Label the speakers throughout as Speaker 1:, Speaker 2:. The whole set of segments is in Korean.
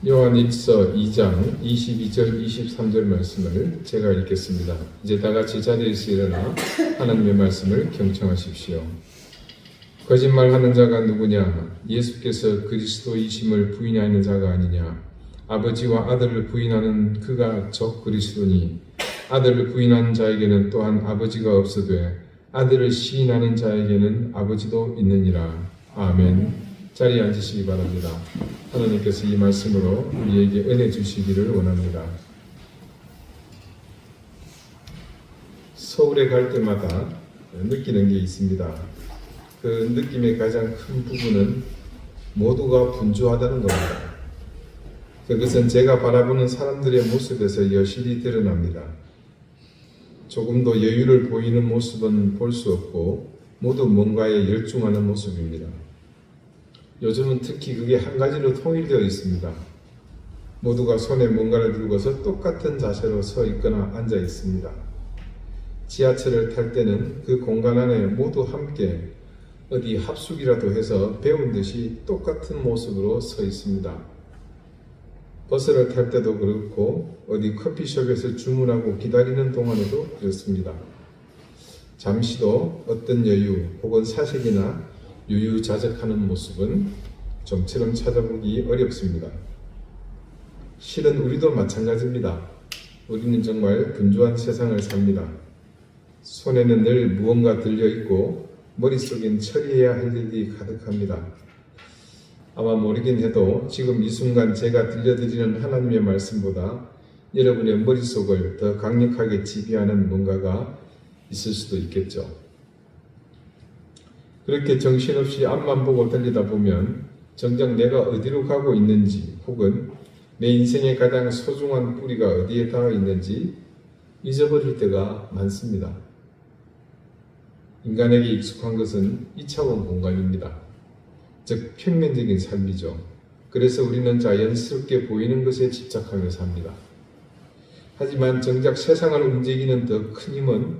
Speaker 1: 요한일서 2장 22절 23절 말씀을 제가 읽겠습니다. 이제 다 같이 자리에서 일어나 하나님의 말씀을 경청하십시오. 거짓말하는 자가 누구냐? 예수께서 그리스도이심을 부인하는 자가 아니냐? 아버지와 아들을 부인하는 그가 적 그리스도니 아들을 부인하는 자에게는 또한 아버지가 없으되 아들을 시인하는 자에게는 아버지도 있느니라. 아멘. 자리에 앉으시기 바랍니다. 하나님께서 이 말씀으로 우리에게 은혜 주시기를 원합니다. 서울에 갈 때마다 느끼는 게 있습니다. 그 느낌의 가장 큰 부분은 모두가 분주하다는 겁니다. 그것은 제가 바라보는 사람들의 모습에서 여실히 드러납니다. 조금 더 여유를 보이는 모습은 볼 수 없고 모두 뭔가에 열중하는 모습입니다. 요즘은 특히 그게 한 가지로 통일되어 있습니다. 모두가 손에 뭔가를 들고서 똑같은 자세로 서 있거나 앉아 있습니다. 지하철을 탈 때는 그 공간 안에 모두 함께 어디 합숙이라도 해서 배운 듯이 똑같은 모습으로 서 있습니다. 버스를 탈 때도 그렇고 어디 커피숍에서 주문하고 기다리는 동안에도 그렇습니다. 잠시도 어떤 여유 혹은 사색이나 유유자적하는 모습은 좀처럼 찾아보기 어렵습니다. 실은 우리도 마찬가지입니다. 우리는 정말 분주한 세상을 삽니다. 손에는 늘 무언가 들려있고 머릿속엔 처리해야 할 일이 가득합니다. 아마 모르긴 해도 지금 이 순간 제가 들려드리는 하나님의 말씀보다 여러분의 머릿속을 더 강력하게 지배하는 뭔가가 있을 수도 있겠죠. 그렇게 정신없이 앞만 보고 달리다 보면 정작 내가 어디로 가고 있는지 혹은 내 인생의 가장 소중한 뿌리가 어디에 닿아 있는지 잊어버릴 때가 많습니다. 인간에게 익숙한 것은 2차원 공간입니다. 즉 평면적인 삶이죠. 그래서 우리는 자연스럽게 보이는 것에 집착하며 삽니다. 하지만 정작 세상을 움직이는 더 큰 힘은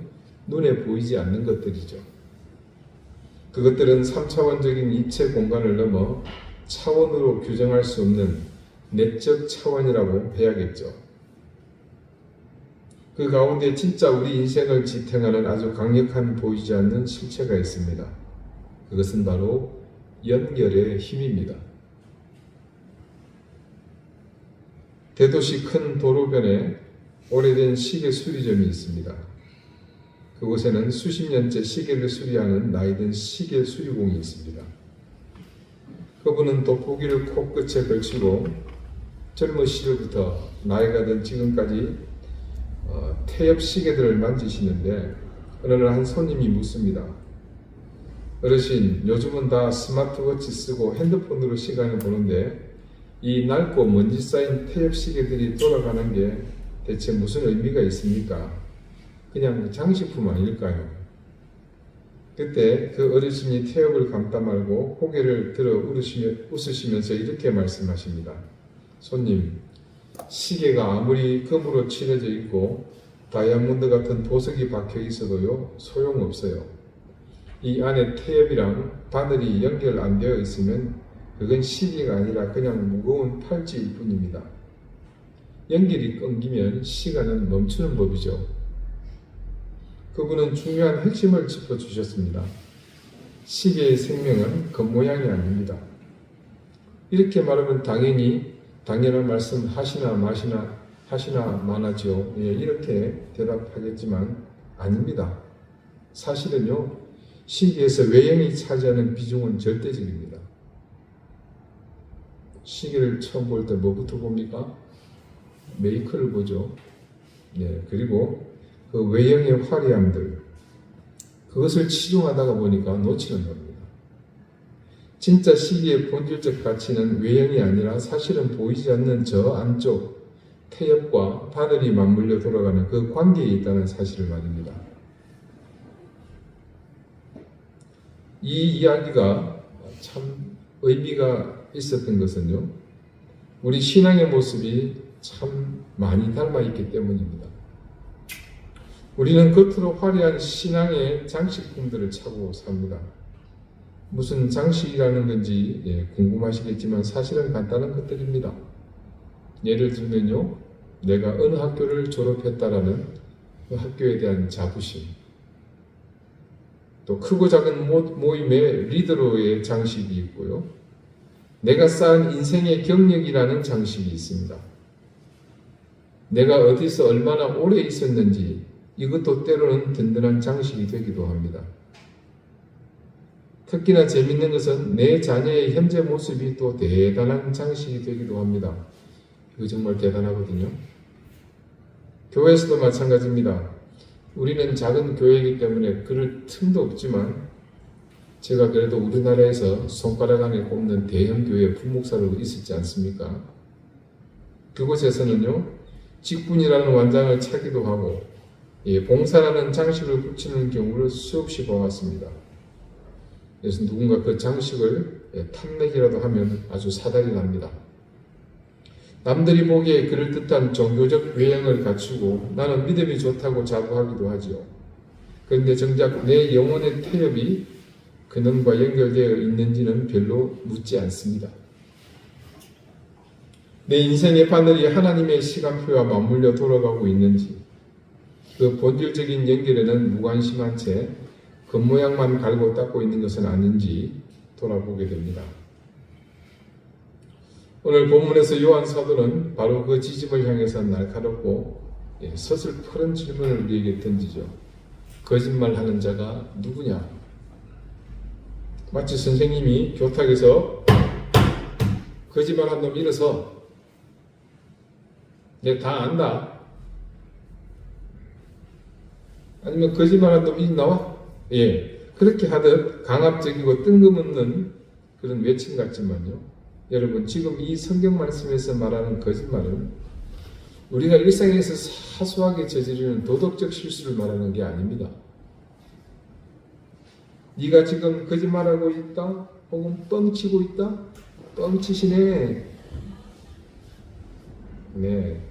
Speaker 1: 눈에 보이지 않는 것들이죠. 그것들은 3차원적인 입체 공간을 넘어 차원으로 규정할 수 없는 내적 차원이라고 해야겠죠. 그 가운데 진짜 우리 인생을 지탱하는 아주 강력한 보이지 않는 실체가 있습니다. 그것은 바로 연결의 힘입니다. 대도시 큰 도로변에 오래된 시계 수리점이 있습니다. 그곳에는 수십 년째 시계를 수리하는 나이든 시계 수리공이 있습니다. 그분은 돋보기를 코끝에 걸치고 젊으시절부터 나이가 든 지금까지 태엽 시계들을 만지시는데 어느 날 한 손님이 묻습니다. 어르신, 요즘은 다 스마트워치 쓰고 핸드폰으로 시간을 보는데 이 낡고 먼지 쌓인 태엽 시계들이 돌아가는 게 대체 무슨 의미가 있습니까? 그냥 장식품 아닐까요? 그때 그 어르신이 태엽을 감다 말고 고개를 들어 웃으시면서 이렇게 말씀하십니다. 손님, 시계가 아무리 금으로 칠해져 있고 다이아몬드 같은 보석이 박혀 있어도요 소용없어요. 이 안에 태엽이랑 바늘이 연결 안 되어 있으면 그건 시계가 아니라 그냥 무거운 팔찌일 뿐입니다. 연결이 끊기면 시간은 멈추는 법이죠. 그분은 중요한 핵심을 짚어주셨습니다. 시계의 생명은 겉모양이 아닙니다. 이렇게 말하면 당연한 말씀 하시나 마나죠. 예, 이렇게 대답하겠지만 아닙니다. 사실은요, 시계에서 외형이 차지하는 비중은 절대적입니다. 시계를 처음 볼 때 뭐부터 봅니까? 메이커를 보죠. 예, 그리고 그 외형의 화려함들, 그것을 치중하다가 보니까 놓치는 겁니다. 진짜 시계의 본질적 가치는 외형이 아니라 사실은 보이지 않는 저 안쪽 태엽과 바늘이 맞물려 돌아가는 그 관계에 있다는 사실을 말입니다. 이 이야기가 참 의미가 있었던 것은요, 우리 신앙의 모습이 참 많이 닮아있기 때문입니다. 우리는 겉으로 화려한 신앙의 장식품들을 차고 삽니다. 무슨 장식이라는 건지 궁금하시겠지만 사실은 간단한 것들입니다. 예를 들면요, 내가 어느 학교를 졸업했다라는 그 학교에 대한 자부심, 또 크고 작은 모임의 리더로의 장식이 있고요, 내가 쌓은 인생의 경력이라는 장식이 있습니다. 내가 어디서 얼마나 오래 있었는지 이것도 때로는 든든한 장식이 되기도 합니다. 특히나 재밌는 것은 내 자녀의 현재 모습이 또 대단한 장식이 되기도 합니다. 이거 정말 대단하거든요. 교회에서도 마찬가지입니다. 우리는 작은 교회이기 때문에 그럴 틈도 없지만 제가 그래도 우리나라에서 손가락 안에 꼽는 대형 교회 부목사로 있었지 않습니까? 그곳에서는요, 직분이라는 완장을 차기도 하고 봉사라는 장식을 붙이는 경우를 수없이 보았습니다. 그래서 누군가 그 장식을 탐내기라도 하면 아주 사달이 납니다. 남들이 보기에 그럴듯한 종교적 외형을 갖추고 나는 믿음이 좋다고 자부하기도 하지요. 그런데 정작 내 영혼의 태엽이 근원과 연결되어 있는지는 별로 묻지 않습니다. 내 인생의 바늘이 하나님의 시간표와 맞물려 돌아가고 있는지, 그 본질적인 연결에는 무관심한 채 겉모양만 갈고 닦고 있는 것은 아닌지 돌아보게 됩니다. 오늘 본문에서 요한 사도는 바로 그 지점을 향해서 날카롭고 서슬퍼런 질문을 우리에게 던지죠. 거짓말하는 자가 누구냐? 마치 선생님이 교탁에서 거짓말한 놈 일어서 내가 다 안다. 아니면 거짓말한 놈 이 나와? 그렇게 하듯 강압적이고 뜬금없는 그런 외침 같지만요. 여러분, 지금 이 성경 말씀에서 말하는 거짓말은 우리가 일상에서 사소하게 저지르는 도덕적 실수를 말하는 게 아닙니다. 네가 지금 거짓말하고 있다? 혹은 뻥치고 있다? 뻥치시네. 네.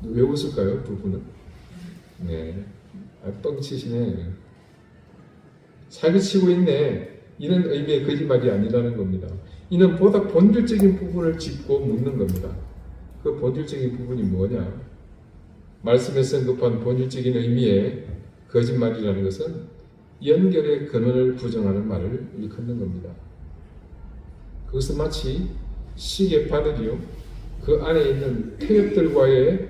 Speaker 1: 왜 웃을까요, 두 분은? 네. 뻥치시네. 사기치고 있네. 이런 의미의 거짓말이 아니라는 겁니다. 이는 보다 본질적인 부분을 짚고 묻는 겁니다. 그 본질적인 부분이 뭐냐? 말씀에 언급한 본질적인 의미의 거짓말이라는 것은 연결의 근원을 부정하는 말을 일컫는 겁니다. 그것은 마치 시계 바늘이요, 그 안에 있는 태엽들과의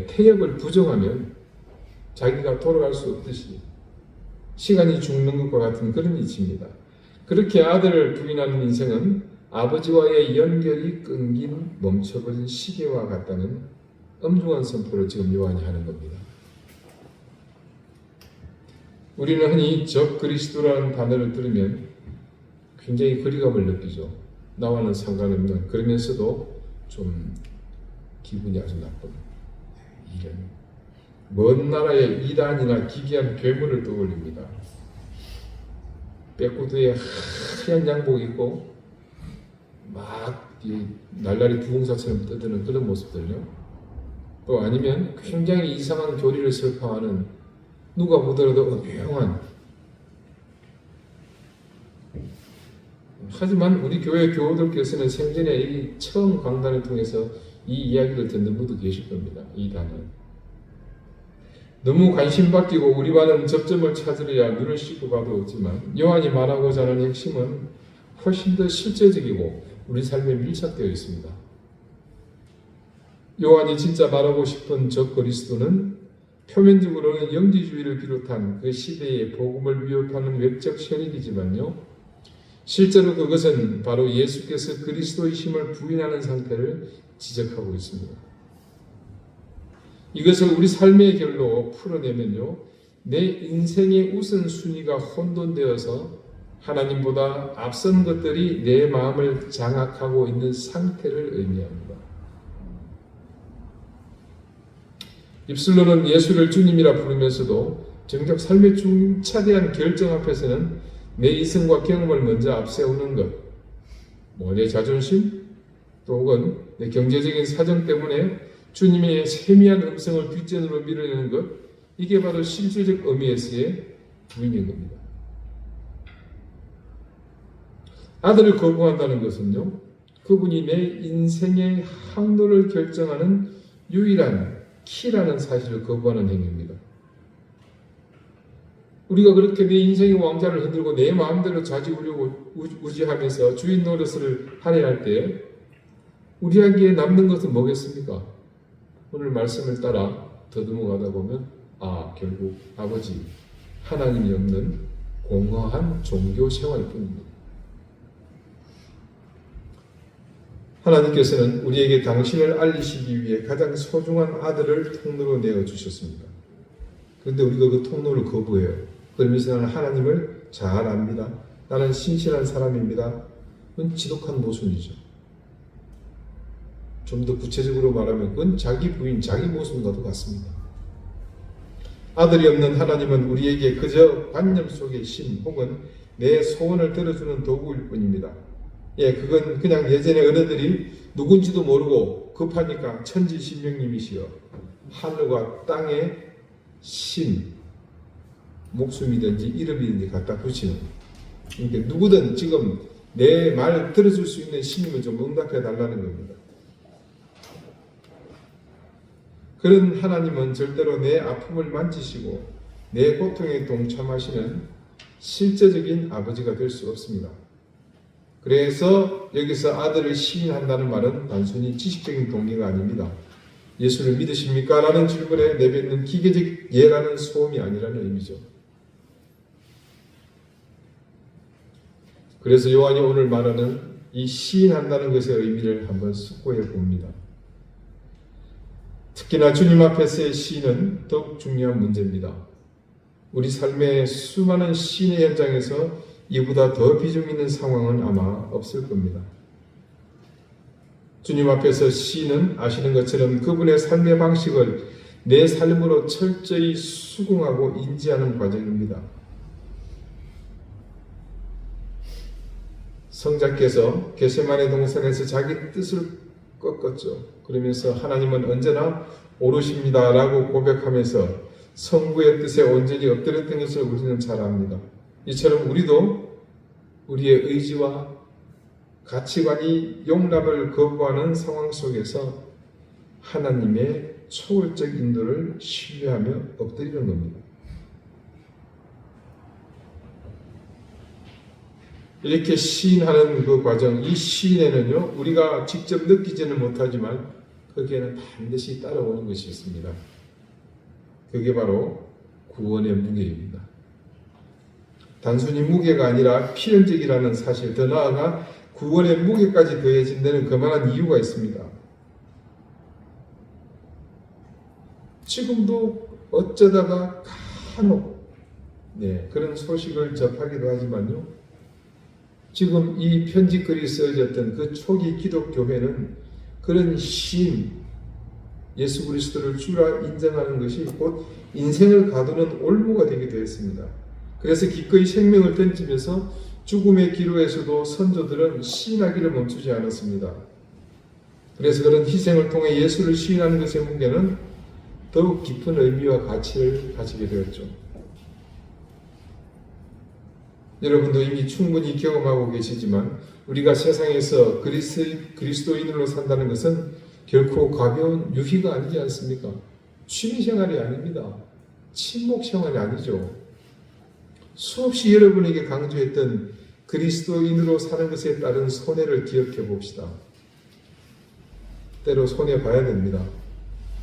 Speaker 1: 태엽을 부정하면 자기가 돌아갈 수 없듯이 시간이 죽는 것과 같은 그런 이치입니다. 그렇게 아들을 부인하는 인생은 아버지와의 연결이 끊긴 멈춰버린 시계와 같다는 엄중한 선포를 지금 요한이 하는 겁니다. 우리는 흔히 적 그리스도라는 단어를 들으면 굉장히 거리감을 느끼죠. 나와는 상관없는, 그러면서도 좀 기분이 아주 나쁜, 이런 먼 나라의 이단이나 기괴한 괴물을 떠올립니다. 빼구두에 하얀 양복 입고 막 날라리 부흥사처럼 떠드는 그런 모습들요. 또 아니면 굉장히 이상한 교리를 설파하는, 누가 보더라도 조용한. 하지만 우리 교회 교우들께서는 생전에 이 처음 강단을 통해서 이 이야기를 듣는 분도 계실 겁니다. 이 단어. 너무 관심 바뀌고 우리와는 접점을 찾으려야 눈을 씻고 봐도 없지만 요한이 말하고자 하는 핵심은 훨씬 더 실제적이고 우리 삶에 밀착되어 있습니다. 요한이 진짜 말하고 싶은 적 그리스도는 표면적으로는 영지주의를 비롯한 그 시대의 복음을 위협하는 외적 세력이지만요, 실제로 그것은 바로 예수께서 그리스도이심을 부인하는 상태를 지적하고 있습니다. 이것을 우리 삶의 결로 풀어내면요, 내 인생의 우선순위가 혼돈되어서 하나님보다 앞선 것들이 내 마음을 장악하고 있는 상태를 의미합니다. 입술로는 예수를 주님이라 부르면서도 정작 삶의 중차대한 결정 앞에서는 내 이성과 경험을 먼저 앞세우는 것, 내 자존심, 또 혹은 내 경제적인 사정 때문에 주님의 세미한 음성을 뒷전으로 밀어내는 것, 이게 바로 실질적 의미에서의 부인인 겁니다. 아들을 거부한다는 것은요, 그분이 내 인생의 항로를 결정하는 유일한 키라는 사실을 거부하는 행위입니다. 우리가 그렇게 내 인생의 왕자를 흔들고 내 마음대로 좌지우지하면서 주인 노릇을 하려 할 때 우리에게 남는 것은 뭐겠습니까? 오늘 말씀을 따라 더듬어 가다 보면 결국 아버지 하나님이 없는 공허한 종교 생활일 뿐입니다. 하나님께서는 우리에게 당신을 알리시기 위해 가장 소중한 아들을 통로로 내어주셨습니다. 그런데 우리가 그 통로를 거부해요. 그러면서 나는 하나님을 잘 압니다. 나는 신실한 사람입니다. 그건 지독한 모순이죠. 좀 더 구체적으로 말하면 그건 자기 부인, 자기 모순과도 같습니다. 아들이 없는 하나님은 우리에게 그저 관념 속의 신 혹은 내 소원을 들어주는 도구일 뿐입니다. 그건 그냥 예전에 어른들이 누군지도 모르고 급하니까 천지신명님이시여 하늘과 땅의 신, 목숨이든지 이름이든지 갖다 붙이는, 그러니까 누구든 지금 내 말 들어줄 수 있는 신임을 좀 응답해 달라는 겁니다. 그런 하나님은 절대로 내 아픔을 만지시고 내 고통에 동참하시는 실제적인 아버지가 될 수 없습니다. 그래서 여기서 아들을 시인한다는 말은 단순히 지식적인 동기가 아닙니다. 예수를 믿으십니까? 라는 질문에 내뱉는 기계적 예라는 소음이 아니라는 의미죠. 그래서 요한이 오늘 말하는 이 시인한다는 것의 의미를 한번 숙고해 봅니다. 특히나 주님 앞에서의 시인은 더욱 중요한 문제입니다. 우리 삶의 수많은 시인의 현장에서 이보다 더 비중 있는 상황은 아마 없을 겁니다. 주님 앞에서 시인은 아시는 것처럼 그분의 삶의 방식을 내 삶으로 철저히 수긍하고 인지하는 과정입니다. 성자께서 겟세마네 동산에서 자기 뜻을 꺾었죠. 그러면서 하나님은 언제나 옳으십니다 라고 고백하면서 성부의 뜻에 온전히 엎드렸던 것을 우리는 잘 압니다. 이처럼 우리도 우리의 의지와 가치관이 용납을 거부하는 상황 속에서 하나님의 초월적 인도를 신뢰하며 엎드리는 겁니다. 이렇게 시인하는 그 과정, 이 시인에는요, 우리가 직접 느끼지는 못하지만 거기에는 반드시 따라오는 것이 있습니다. 그게 바로 구원의 무게입니다. 단순히 무게가 아니라 필연적이라는 사실, 더 나아가 구원의 무게까지 더해진 데는 그만한 이유가 있습니다. 지금도 어쩌다가 간혹 그런 소식을 접하기도 하지만요, 지금 이 편지글이 쓰여졌던 그 초기 기독교회는 그런 신, 예수 그리스도를 주라 인정하는 것이 곧 인생을 가두는 올무가 되기도 했습니다. 그래서 기꺼이 생명을 던지면서 죽음의 기로에서도 선조들은 시인하기를 멈추지 않았습니다. 그래서 그런 희생을 통해 예수를 시인하는 것의 무게는 더욱 깊은 의미와 가치를 가지게 되었죠. 여러분도 이미 충분히 경험하고 계시지만 우리가 세상에서 그리스도인으로 산다는 것은 결코 가벼운 유희가 아니지 않습니까? 취미생활이 아닙니다. 친목생활이 아니죠. 수없이 여러분에게 강조했던 그리스도인으로 사는 것에 따른 손해를 기억해 봅시다. 때로 손해봐야 됩니다.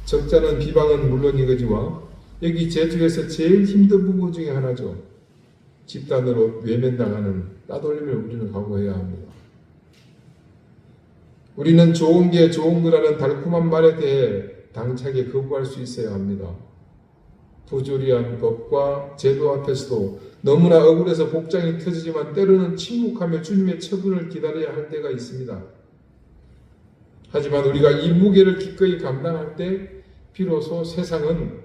Speaker 1: 적잖은 비방은 물론이거지와 여기 제주에서 제일 힘든 부분 중에 하나죠. 집단으로 외면당하는 따돌림을 우리는 각오해야 합니다. 우리는 좋은 게 좋은 거라는 달콤한 말에 대해 당차게 거부할 수 있어야 합니다. 부조리한 법과 제도 앞에서도 너무나 억울해서 복장이 터지지만 때로는 침묵하며 주님의 처분을 기다려야 할 때가 있습니다. 하지만 우리가 이 무게를 기꺼이 감당할 때 비로소 세상은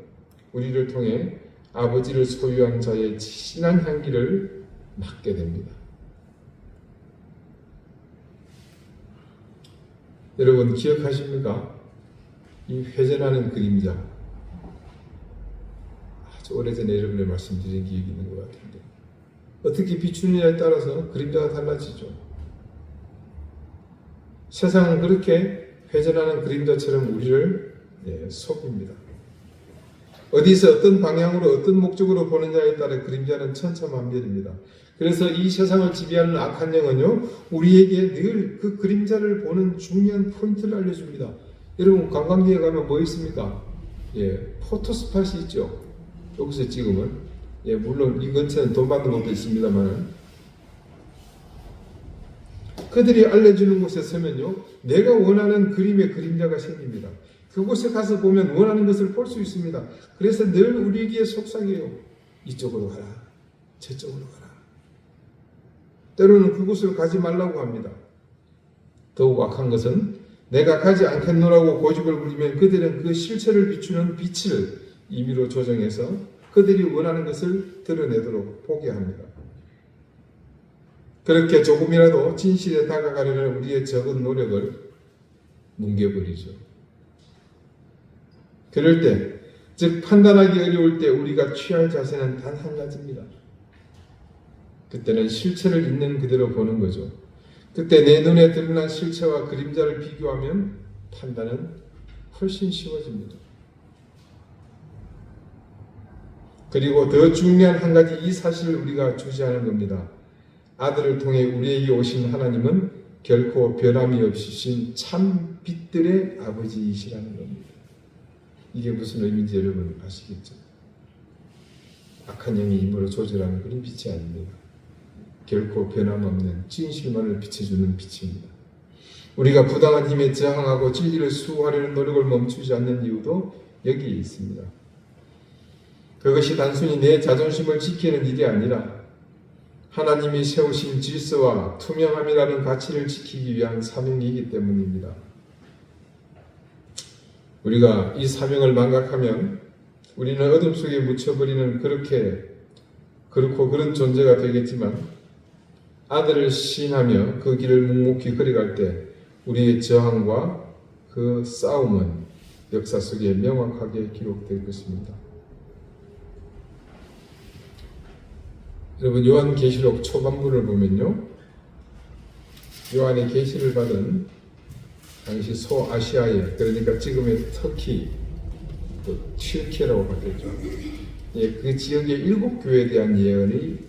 Speaker 1: 우리를 통해 아버지를 소유한 자의 진한 향기를 맡게 됩니다. 여러분 기억하십니까? 이 회전하는 그림자. 아주 오래전에 여러분의 말씀드린 기억이 있는 것 같은데 어떻게 비추느냐에 따라서 그림자가 달라지죠. 세상은 그렇게 회전하는 그림자처럼 우리를 속입니다. 어디서 어떤 방향으로 어떤 목적으로 보느냐에 따라 그림자는 천차만별입니다. 그래서 이 세상을 지배하는 악한 영은요, 우리에게 늘 그 그림자를 보는 중요한 포인트를 알려줍니다. 여러분, 관광지에 가면 뭐 있습니까? 포토스팟이 있죠. 여기서 찍으면. 물론 이 근처는 돈 받는 것도 있습니다만, 그들이 알려주는 곳에 서면요, 내가 원하는 그림의 그림자가 생깁니다. 그곳에 가서 보면 원하는 것을 볼 수 있습니다. 그래서 늘 우리에게 속삭여요. 이쪽으로 가라. 저쪽으로 가라. 때로는 그곳을 가지 말라고 합니다. 더욱 악한 것은 내가 가지 않겠노라고 고집을 부리면 그들은 그 실체를 비추는 빛을 임의로 조정해서 그들이 원하는 것을 드러내도록 보게 합니다. 그렇게 조금이라도 진실에 다가가려는 우리의 적은 노력을 뭉개버리죠. 그럴 때, 즉 판단하기 어려울 때 우리가 취할 자세는 단 한 가지입니다. 그때는 실체를 있는 그대로 보는 거죠. 그때 내 눈에 드러난 실체와 그림자를 비교하면 판단은 훨씬 쉬워집니다. 그리고 더 중요한 한 가지 이 사실을 우리가 주시하는 겁니다. 아들을 통해 우리에게 오신 하나님은 결코 변함이 없으신 참 빛들의 아버지이시라는 겁니다. 이게 무슨 의미인지 여러분 아시겠죠? 악한 영이 힘으로 조절하는 그런 빛이 아닙니다. 결코 변함없는 진실만을 비춰주는 빛입니다. 우리가 부당한 힘에 저항하고 진리를 수호하려는 노력을 멈추지 않는 이유도 여기에 있습니다. 그것이 단순히 내 자존심을 지키는 일이 아니라 하나님이 세우신 질서와 투명함이라는 가치를 지키기 위한 사명이기 때문입니다. 우리가 이 사명을 망각하면 우리는 어둠 속에 묻혀버리는 그렇고 그런 존재가 되겠지만 아들을 시인하며 그 길을 묵묵히 걸어갈 때 우리의 저항과 그 싸움은 역사 속에 명확하게 기록될 것입니다. 여러분, 요한계시록 초반부를 보면요, 요한의 계시를 받은 당시 소아시아에, 그러니까 지금의 터키, 튀르키예라고 바뀌었죠. 그 지역의 7교회에 대한 예언이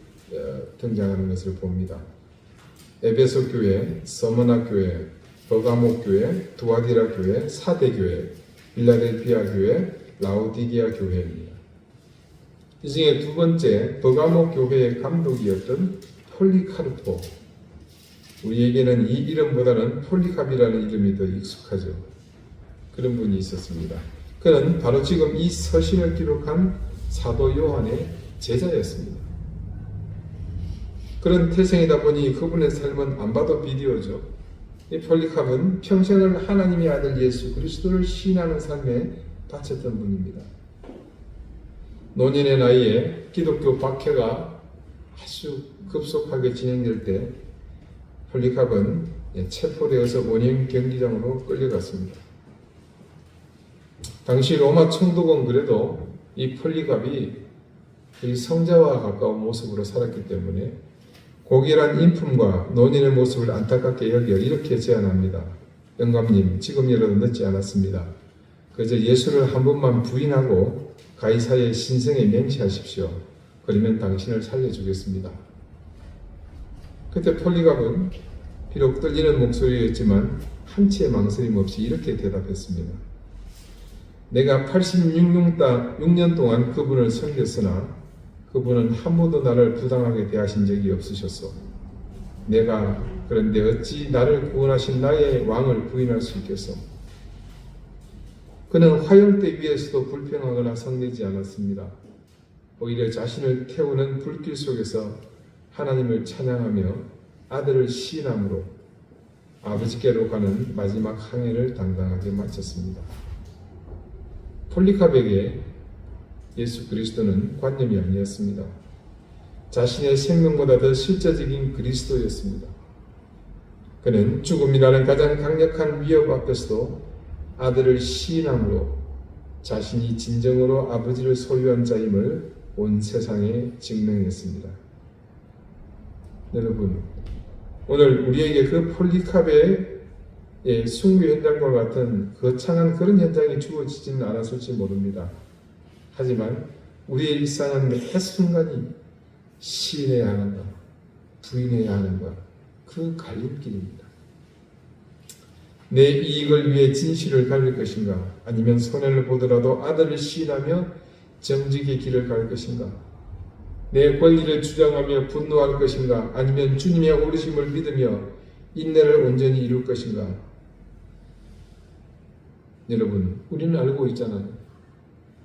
Speaker 1: 등장하는 것을 봅니다. 에베소 교회, 서머나 교회, 버가모 교회, 두아디라 교회, 사대 교회, 빌라델피아 교회, 라오디게아 교회입니다. 이 중에 두 번째 버가모 교회의 감독이었던 폴리카르포, 우리에게는 이 이름보다는 폴리캅이라는 이름이 더 익숙하죠. 그런 분이 있었습니다. 그는 바로 지금 이 서신을 기록한 사도 요한의 제자였습니다. 그런 태생이다 보니 그분의 삶은 안 봐도 비디오죠. 이 폴리캅은 평생을 하나님의 아들 예수 그리스도를 시인하는 삶에 바쳤던 분입니다. 노년의 나이에 기독교 박해가 아주 급속하게 진행될 때 폴리캅은 체포되어서 원형 경기장으로 끌려갔습니다. 당시 로마 총독은 그래도 이 폴리캅이 성자와 가까운 모습으로 살았기 때문에 고결한 인품과 노년의 모습을 안타깝게 여겨 이렇게 제안합니다. 영감님, 지금이라도 늦지 않았습니다. 그저 예수를 한 번만 부인하고 가이사의 신성에 맹세하십시오. 그러면 당신을 살려주겠습니다. 그때 폴리캅은 비록 떨리는 목소리였지만 한치의 망설임 없이 이렇게 대답했습니다. 내가 86년 동안 그분을 섬겼으나 그분은 한 번도 나를 부당하게 대하신 적이 없으셨소. 내가 그런데 어찌 나를 구원하신 나의 왕을 부인할 수 있겠소? 그는 화형대 위에서도 불평하거나 성내지 않았습니다. 오히려 자신을 태우는 불길 속에서 하나님을 찬양하며 아들을 시인함으로 아버지께로 가는 마지막 항해를 당당하게 마쳤습니다. 폴리캅에게 예수 그리스도는 관념이 아니었습니다. 자신의 생명보다 더 실제적인 그리스도였습니다. 그는 죽음이라는 가장 강력한 위협 앞에서도 아들을 시인함으로 자신이 진정으로 아버지를 소유한 자임을 온 세상에 증명했습니다. 여러분, 오늘 우리에게 그 폴리캅의 숭배 현장과 같은 거창한 그런 현장이 주어지지는 않았을지 모릅니다. 하지만 우리의 일상은 매 순간이 시인해야 하는가, 부인해야 하는가, 그 갈림길입니다. 내 이익을 위해 진실을 가릴 것인가, 아니면 손해를 보더라도 아들을 시인하며 정직의 길을 갈 것인가, 내 권리를 주장하며 분노할 것인가, 아니면 주님의 오르심을 믿으며 인내를 온전히 이룰 것인가. 여러분, 우리는 알고 있잖아요.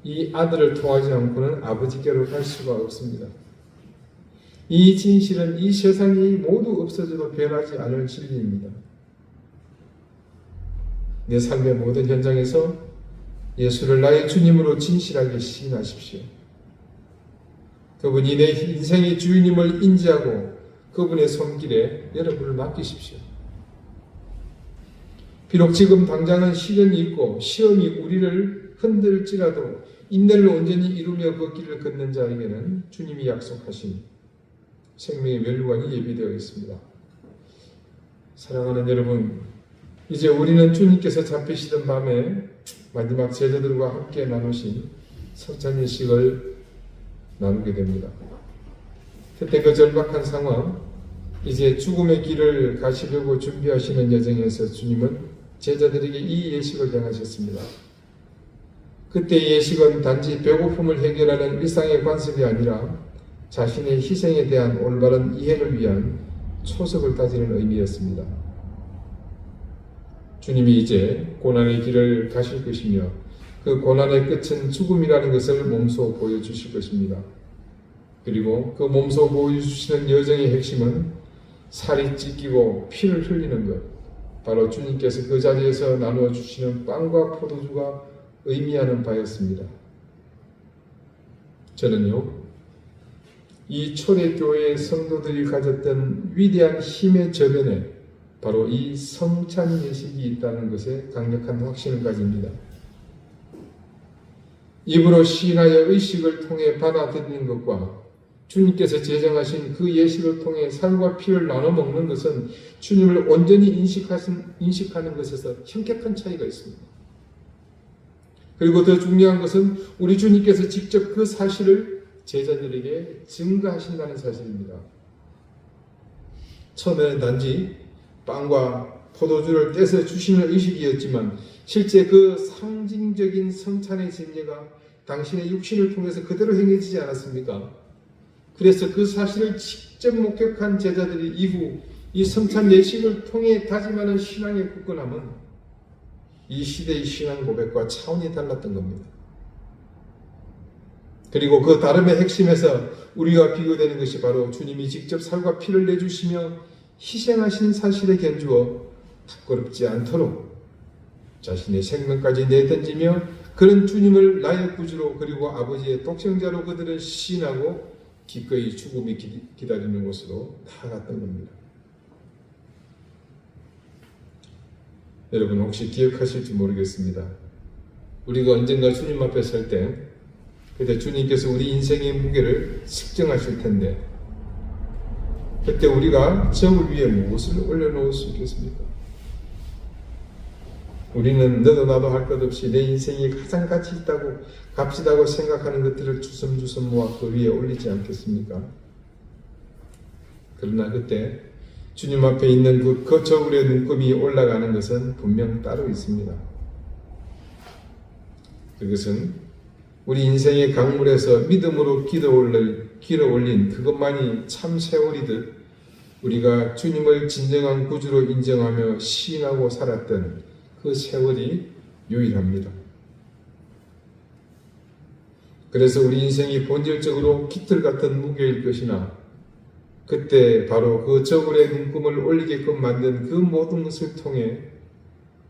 Speaker 1: 이 아들을 통하지 않고는 아버지께로 갈 수가 없습니다. 이 진실은 이 세상이 모두 없어져도 변하지 않을 진리입니다. 내 삶의 모든 현장에서 예수를 나의 주님으로 진실하게 시인하십시오. 그분이 내 인생의 주인임을 인지하고 그분의 손길에 여러분을 맡기십시오. 비록 지금 당장은 시련이 있고 시험이 우리를 흔들지라도 인내를 온전히 이루며 그 길을 걷는 자에게는 주님이 약속하신 생명의 멸류관이 예비되어 있습니다. 사랑하는 여러분, 이제 우리는 주님께서 잡히시던 밤에 마지막 제자들과 함께 나누신 성찬예식을 나누게 됩니다. 그때 그 절박한 상황, 이제 죽음의 길을 가시려고 준비하시는 여정에서 주님은 제자들에게 이 예식을 정하셨습니다. 그때 예식은 단지 배고픔을 해결하는 일상의 관습이 아니라 자신의 희생에 대한 올바른 이해를 위한 초석을 다지는 의미였습니다. 주님이 이제 고난의 길을 가실 것이며 그 고난의 끝은 죽음이라는 것을 몸소 보여주실 것입니다. 그리고 그 몸소 보여주시는 여정의 핵심은 살이 찢기고 피를 흘리는 것, 바로 주님께서 그 자리에서 나누어 주시는 빵과 포도주가 의미하는 바였습니다. 저는요, 이 초대교회의 성도들이 가졌던 위대한 힘의 저변에 바로 이 성찬 예식이 있다는 것에 강력한 확신을 가집니다. 입으로 시인하여 의식을 통해 받아들이는 것과 주님께서 제정하신 그 예식을 통해 살과 피를 나눠 먹는 것은 주님을 온전히 인식하는 것에서 현격한 차이가 있습니다. 그리고 더 중요한 것은 우리 주님께서 직접 그 사실을 제자들에게 증거하신다는 사실입니다. 처음에는 단지 빵과 포도주를 떼서 주시는 의식이었지만 실제 그 상징적인 성찬의 진리가 당신의 육신을 통해서 그대로 행해지지 않았습니까? 그래서 그 사실을 직접 목격한 제자들이 이후 이 성찬 예식을 통해 다짐하는 신앙의 굳건함은 이 시대의 신앙 고백과 차원이 달랐던 겁니다. 그리고 그 다름의 핵심에서 우리가 비교되는 것이 바로 주님이 직접 살과 피를 내주시며 희생하신 사실에 견주어 부끄럽지 않도록 자신의 생명까지 내던지며 그런 주님을 나의 구주로 그리고 아버지의 독생자로 그들은 시인하고 기꺼이 죽음이 기다리는 곳으로 나아갔던 겁니다. 여러분 혹시 기억하실지 모르겠습니다. 우리가 언젠가 주님 앞에 설 때 그때 주님께서 우리 인생의 무게를 측정하실 텐데 그때 우리가 저울 위에 무엇을 올려놓을 수 있겠습니까? 우리는 너도 나도 할 것 없이 내 인생이 가장 가치 있다고 값지다고 생각하는 것들을 주섬주섬 모아 그 위에 올리지 않겠습니까? 그러나 그때 주님 앞에 있는 그 저울의 눈금이 올라가는 것은 분명 따로 있습니다. 그것은 우리 인생의 강물에서 믿음으로 길어 올린 그것만이 참 세월이듯 우리가 주님을 진정한 구주로 인정하며 시인하고 살았던 그 세월이 유일합니다. 그래서 우리 인생이 본질적으로 깃털 같은 무게일 것이나 그때 바로 그 저울의 눈금을 올리게끔 만든 그 모든 것을 통해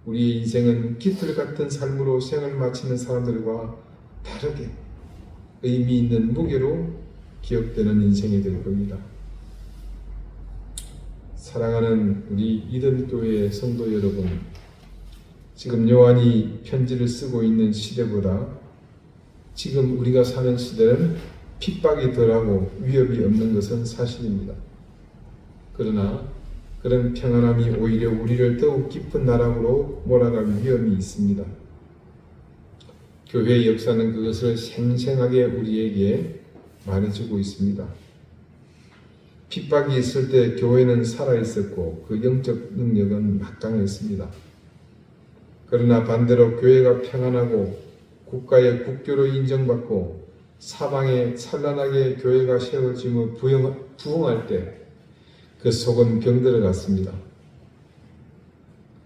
Speaker 1: 우리의 인생은 깃털 같은 삶으로 생을 마치는 사람들과 다르게 의미 있는 무게로 기억되는 인생이 될 겁니다. 사랑하는 우리 이든교회의 성도 여러분, 지금 요한이 편지를 쓰고 있는 시대보다 지금 우리가 사는 시대는 핍박이 덜하고 위협이 없는 것은 사실입니다. 그러나 그런 평안함이 오히려 우리를 더욱 깊은 나락으로 몰아갈 위험이 있습니다. 교회의 역사는 그것을 생생하게 우리에게 말해주고 있습니다. 핍박이 있을 때 교회는 살아있었고 그 영적 능력은 막강했습니다. 그러나 반대로 교회가 평안하고 국가의 국교로 인정받고 사방에 찬란하게 교회가 세워지며 부흥할 때 그 속은 병들어갔습니다.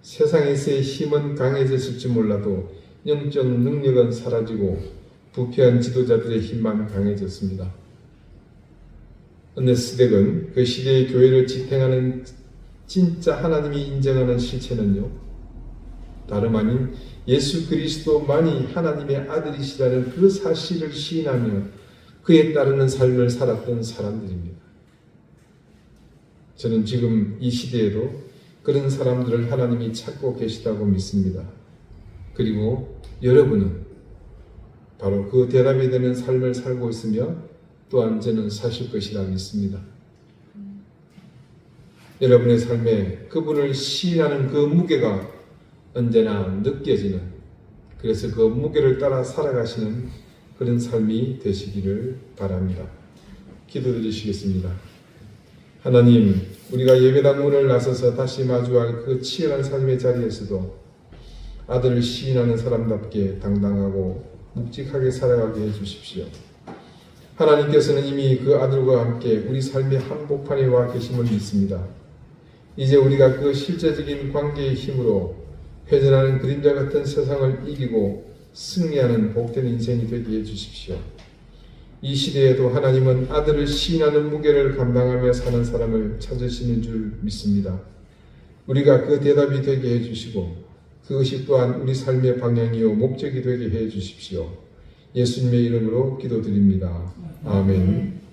Speaker 1: 세상에서의 힘은 강해졌을지 몰라도 영적 능력은 사라지고 부패한 지도자들의 힘만 강해졌습니다. 은혜스덱은 그 시대의 교회를 지탱하는 진짜 하나님이 인정하는 실체는요, 다름 아닌 예수 그리스도만이 하나님의 아들이시라는 그 사실을 시인하며 그에 따르는 삶을 살았던 사람들입니다. 저는 지금 이 시대에도 그런 사람들을 하나님이 찾고 계시다고 믿습니다. 그리고 여러분은 바로 그 대답이 되는 삶을 살고 있으며 또한 저는 사실 것이라 믿습니다. 여러분의 삶에 그분을 시인하는 그 무게가 언제나 느껴지는, 그래서 그 무게를 따라 살아가시는 그런 삶이 되시기를 바랍니다. 기도드리시겠습니다. 하나님, 우리가 예배당 문을 나서서 다시 마주할 그 치열한 삶의 자리에서도 아들을 시인하는 사람답게 당당하고 묵직하게 살아가게 해주십시오. 하나님께서는 이미 그 아들과 함께 우리 삶의 한복판에 와 계심을 믿습니다. 이제 우리가 그 실제적인 관계의 힘으로 회전하는 그림자 같은 세상을 이기고 승리하는 복된 인생이 되게 해주십시오. 이 시대에도 하나님은 아들을 시인하는 무게를 감당하며 사는 사람을 찾으시는 줄 믿습니다. 우리가 그 대답이 되게 해주시고 그것이 또한 우리 삶의 방향이요 목적이 되게 해주십시오. 예수님의 이름으로 기도드립니다. 아멘.